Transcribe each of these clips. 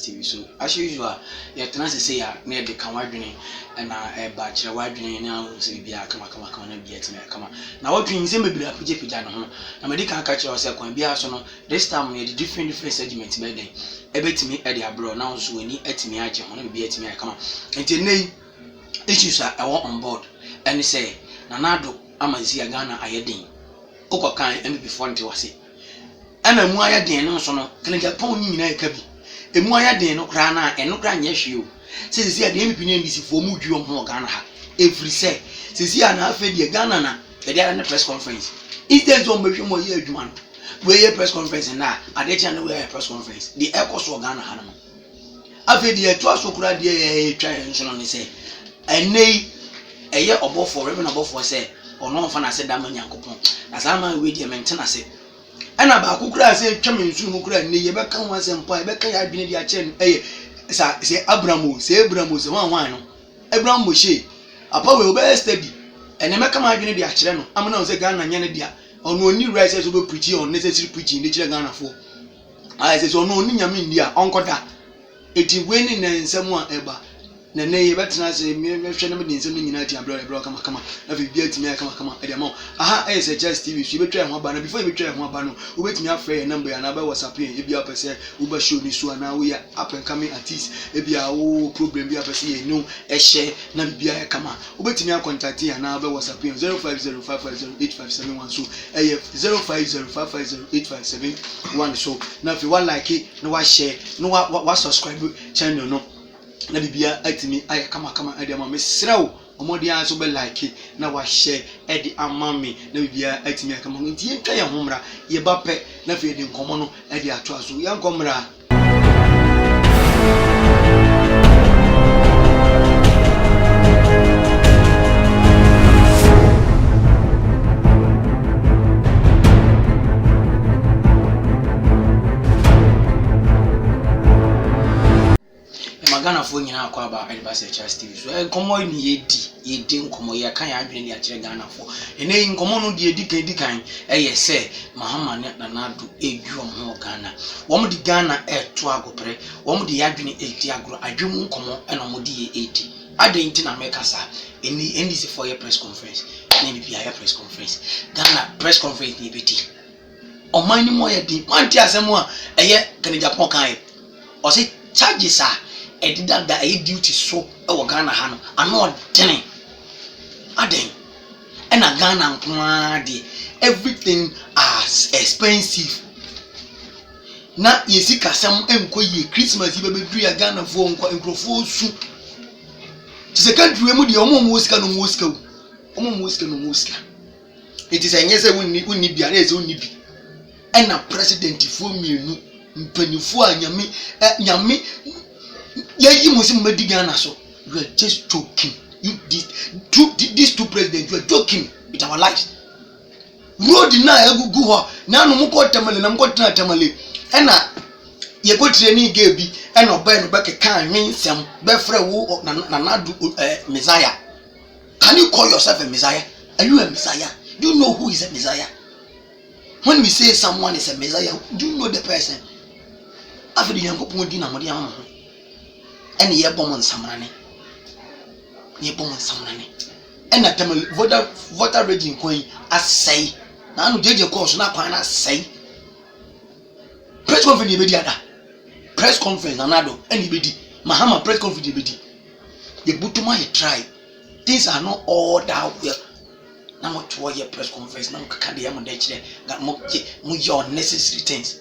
TV. So as usual, you can say ya near the Kawadwini and a batch wadwini now say be a come and be at me come. Now what dreams may be a pijano. Na medical catch yourself when be so this time we had different segments by then. A bit me at the abroad now so we need at me at you be at me come. Until nay issues are on board and say Nanado Amazia Ghana ayedin. Oko kan before nti wase. Ana mu ayedin no so no kan ga pon nyina eka bi. Emu ayedin no kra na eno kra nya hwe o. Sisi ade MP ni NDC fo mu dwom ho Ghana ha. Every say sisi ana afa die Ghana na e dey na press conference. Instead of me mo ye adwuma no. We ye press conference na ade cha no we press conference. The echo Ghana ha no. Afa die to aso kra die twa nso no say enei eye obofo reven obofo say ono fa na se da manyankopon na sama we die maintain say ana ba akukura say twame nsu mu kura ne ye be kan wa sempa ye be kan ya adwene dia che no eye sa say Abramo say wan no Abraham Moshe apa we be steady ene me kan adwene dia kire no amna say Ghana nya ne dia ono oni right say so be preach on necessary preaching ne kire Ghana fo I say so ono oni nyame ndia onkoda eti we ni na nsem a eba na ye betena se me hwe na me din nsem nyina ti abro kama na fi bia ti me kama e dey ma aha e say just TV so betwa ho aba na before you betwa ho aba no we betumi afre your number ya na ba WhatsApp e bia pese we ba show ni so na we up and coming artist e bia wo problem bia pese ye no e share na bia kama we betumi contact ya na ba WhatsApp 0505508571 so e 0505508571 so na fi one like it no wa share no wa subscribe channel no na bibia atimi ay kama ade ama mesrew omodi an so be like na wa share e di amami na bibia atimi kama nti yentwa ye homra ye ba pe na fe di nkomo no e di ato aso ye nkomra Ghana fo nyina akwa ba Elibasa Charles TV so enkomo ni yedi nkomo ye kan ya adwene ya kire Ghana fo ene nkomo no de edi kan eye se Mahama na Nado edwom ho Ghana wo mo di Ghana eto agopre wo mo di adwene edi agro adwom nkomo ena mo di edi aden na mekasa eni NDC for your press conference na bibia ya press conference Ghana press conference ni beti o man ni mo ye di manti asemo a eye kan Japan kan o se charges a edida da e duty so e wo Ghana ha no ano dene aden e na Ghana nkwa de everything as expensive na yesi kasam enko ye Christmas be bedu ya Ghana fo nkwa enkrofo su tise country mu de omo mo sika no mo sika it is enyese wonni bia na ese wonni bi e na president fo mienu mpanifo anyame you must be Ghana so you are just joking. These two presidents, you are joking with our lives. Road na go ho na no mko tamale na mko tana tamale ena ye go training gebi ena oba no beke kan winsem be frɛ wo na Nado Messiah. Can you call yourself a Messiah? Are you a Messiah? Do you know who is a Messiah? When we say someone is a Messiah, do you know the person? After the yankopon di na modi am ho ene ye bomon samrane ena temal voter reading coin asai na anu jeje course na kwan na asai press conference be di ada press conference na Nado ene be di Mahama press conference be di the butuma ye try things are not all that well na mo to ye press conference na kaka de am de kire ga mo your necessary things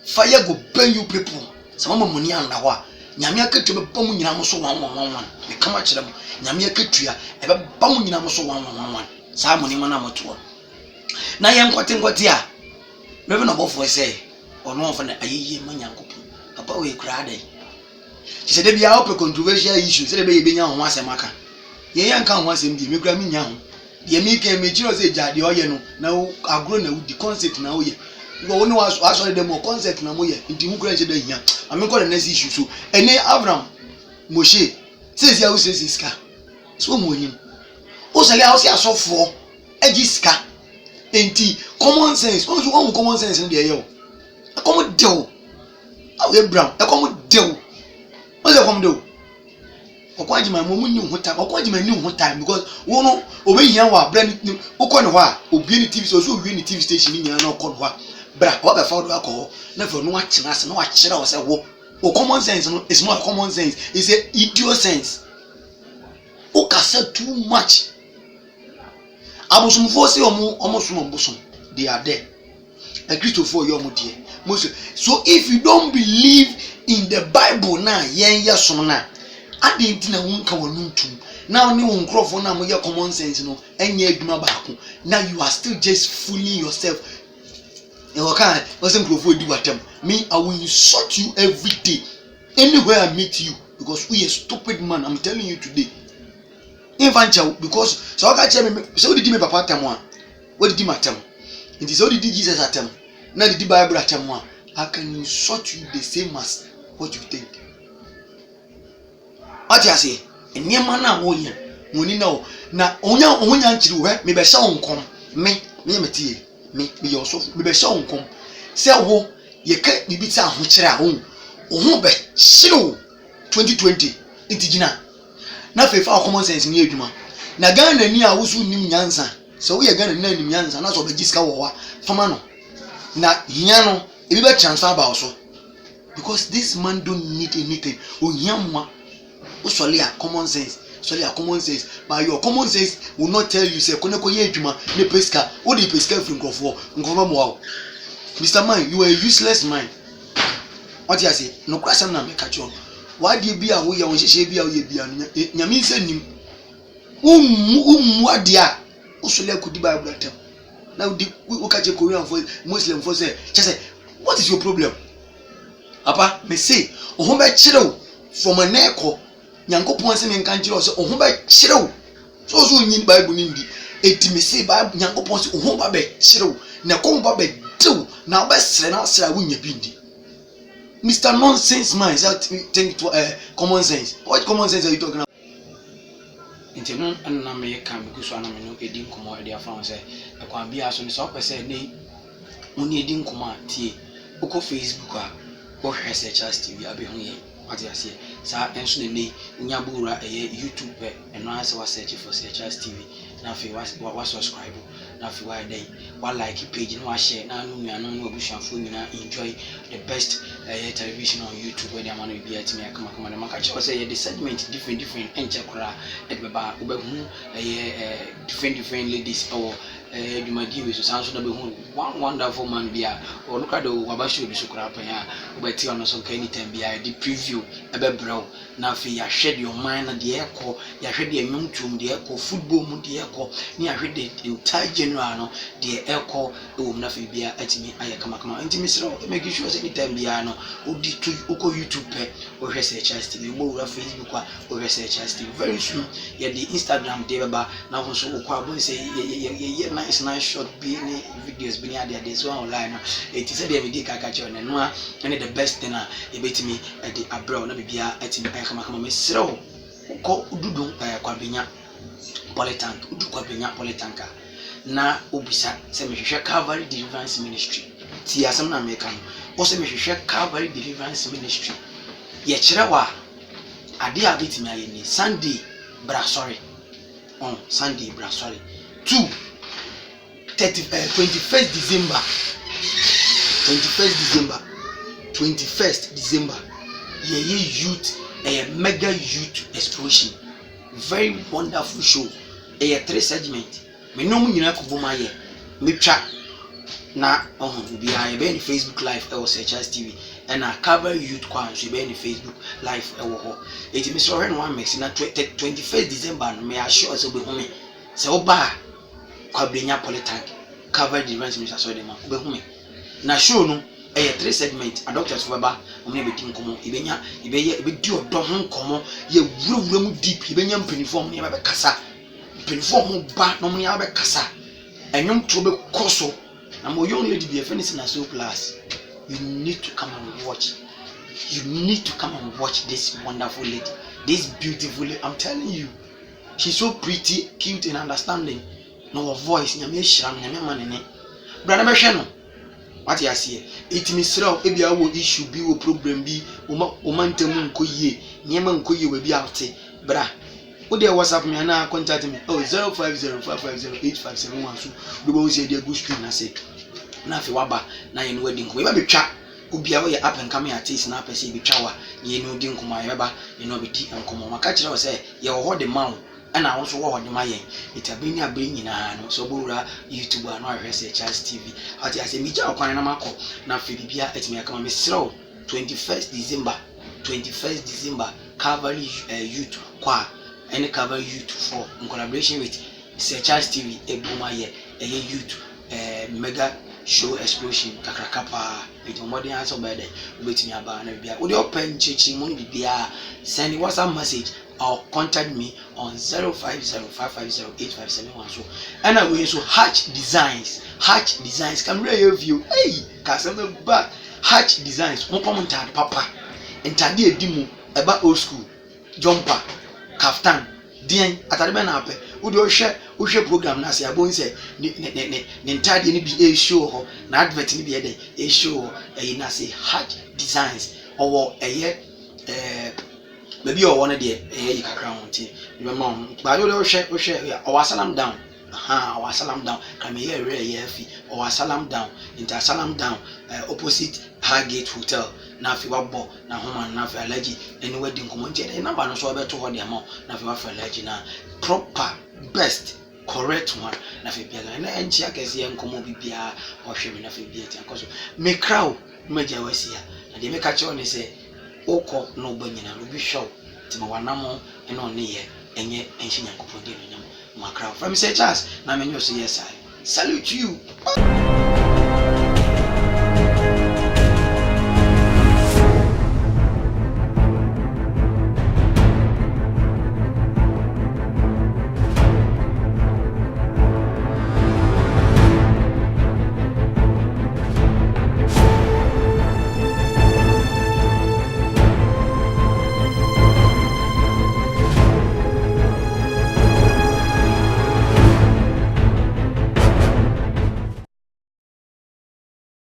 fire go burn you people some mo money and na ho nyame aketu be ba mu nyina mo so wan me kama kire mo nyame aketu a e be ba mu nyina mo so wan sa mo ni mana mo to na ye nkote a reven obofo say ono fa na ayeye manyankopon papa we kura dai ti se de bia open controversial issues se de be ye benya ho asem aka ye yanka ho asem bi me kura me nya ho ye me ke me chiro se jade oye no na agro na udi concept na oye go woni waso de mo concept na mo ye nti hu kura nche da hia ameko the next issue so ene Abraham Moshe says ya uses iska so mo him o se ya o se asofo egiska enti common sense o so common sense in the ye o common deal awe brown e kom dew o se kom dew okwaji ma mo munni ho time okwaji ma ni ho time because wo no obehia wa bra ni ukọ ne ho a obi ni TV so obi ni TV station ni nyana okọ ne ho bra wa be fa do akọ na fa no wa kina ase na wa kira wo se wo common sense no is not common sense, it's a idiot sense. O ka say too much. Abosumfo say omo sum obosom, they are there. A Christopher your mother. So if you don't believe in the Bible now, yes na. I didn't know one can now new uncroft now your common sense no and ye baako. Now you are still just fooling yourself. Okay, wasn't do what them. Me, I will insult you every day. Anywhere I meet you, because we a stupid man, I'm telling you today. Infantile, because so I tell me, so did me papa tell me. What did he matter? It is only Jesus at them. Now the Bible at them. I can insult you the same as what you think. What you say? And near man now, when you know, now onya chiru we me be sha onkom me metie me also me be sha onkom say wo ye ka bibi ti aho kire a wo be shiro 2020 intigina na fefa common sense ni adwuma na Ghana ni a wo su nim nyansa so wo ye Ghana ni nim nyansa na so be giska wo wa fama no na hia no ebi be transfer ba so because this man don't need anything onyamwa usole a common sense. Sorry, common sense, but your common sense will not tell you say koneko ye adwuma ne pesca o de pesca free nkofo mo. Mr. Man, you are a useless man. What you say? No kwasam na make catch on. Why dey bia wo ye won hye bia wo ye bia no nyame nsanim. Adia usole akudi Bible atem. Now the we catch Korean for Muslim for say what is your problem? Papa, me say o be kire from a neko Nyankopon se me nkan kire o se oho ba kire wo so nyin Bible ni ndi etimi se Bible Nyankopon se oho ba kire wo na ko ba dew na ba sere na sere wo nya bi ndi. Mr. Nonsense man, is that think to common sense. What common sense are you talking about? Intenu na me kan bi so na me no edi nkomo e dia fa say e kwa bia so ni so pese nei oni edi nkomo tie uko Facebook a o hwese Charles TV abi hu ye ati ase sa enso ne nei nyabura YouTube eno ase wa search for Charles TV na fi wa subscribe na fi wa dey wa like page no wa share na anu nuanu no obusuafo nyina enjoy the best television on YouTube where the man will be at me kama na maka cho say the segment different enche kora edbeba obehu different ladies or Dumadi we so sanso na behu one wonderful man bia or look at the wabashu bi sukura pan ya obeti ono so kan anytime bia the preview ebebrew na fi ya shed your mind na de ekọ ya hwede enwumtum de ekọ football mu de ekọ ni ya hwede entire general no de ekọ ewom na fi bia atimi aye kama ntimi sero make sure say anytime bia no odi to uko YouTube pe o hwe say Charles TV mo wura Facebook a o hwe say Charles TV very soon ya the Instagram de beba na ho so ukọ abon say ye nice short be any videos be near there so online it is dey me kaka che on no and the best thing a e betimi e dey abroad na bibia atimi ay kama me sero ko ududu kwabenya polytank udu kwabenya polytank na obisa se me hwehwe Calvary Deliverance Ministry ti asem na me kan o se me hwehwe Calvary Deliverance Ministry ye kire wa ade a betimi aye ni Sunday bra sorry on Sunday bra sorry 21st December 21st December ye youth a mega youth explosion very wonderful show a 3 segment me no mu nyina ko boma ye me twa na bi a be ni Facebook live e wo Charles TV and a cover youth kwan so be ni Facebook live e wo ho eti me so no one mix na 21st December no me assure so be hu me se oba kwabenya polytank cover the event minister so dem be hu me na show no 3 segment a doctors for baba omne be tin komo ibenya ibeye di odo ho komo ye wurawura mu deep ibenya mpaniform ne be kasa mpaniform ba no mu be kasa enwom to be koso na mo young lady be finish na so plus you need to come and watch this wonderful lady, this beautiful lady. I'm telling you, she's so pretty, cute and understanding. No voice nyame hira nyame manene brana be hwe no what you see it misra ebi awo issue bi wo problem bi o man temu nko yie nyema nko yie we bi ate bra wo dey WhatsApp me na contact me 0505508571 so do bo say dey go stream na say na fi waba na ye no wedding ko e ba betwa obia wo ye up and coming artist na person bi twa wa ye no di nkoma ye ba ye no bi di nkoma maka kire wo say ye wo ho de ma wo na wo so wo ho de ma ye itabini abiri nyina no so bowura YouTube na ahwe say Charles TV ati ase mi ja okwan na makọ na fi bibia etimi aka me sro 21st December Calvary Youth kwa any Calvary Youth for in collaboration with Sir Charles TV ebuma ye youth mega show explosion kakrakapa it modern answer by the waiting about na bia we open chichi mo bibia send WhatsApp message or contact me on 0505508571 so and I will so Hatch Designs can really view hey kaseme ba Hatch Designs mo comment papa entade edimu eba old school jumper kaftan dien atade be na ape wo de ohwe program na se abon se ne entade ni bi show ho na advert ni bi e dey e show na say Hatch Designs owo eye maybe you want to you can remember but you or salam down or salam down can be here or salam down into salam down opposite Highgate Hotel na fi wabo na homa na fi allergy any wedding community and number no so be to hold am na fi wa fi allergy na proper best correct one na fi bia na enchi akese en komo bibia o hwe na fi bia ti akoso me crowd meja wasia na de me ka che on say oko no banyina no bi hwew ti ma wanamo ene on ye enye enhye nyankopon de no nyam makra from say Charles na me nyo so yes I salute you.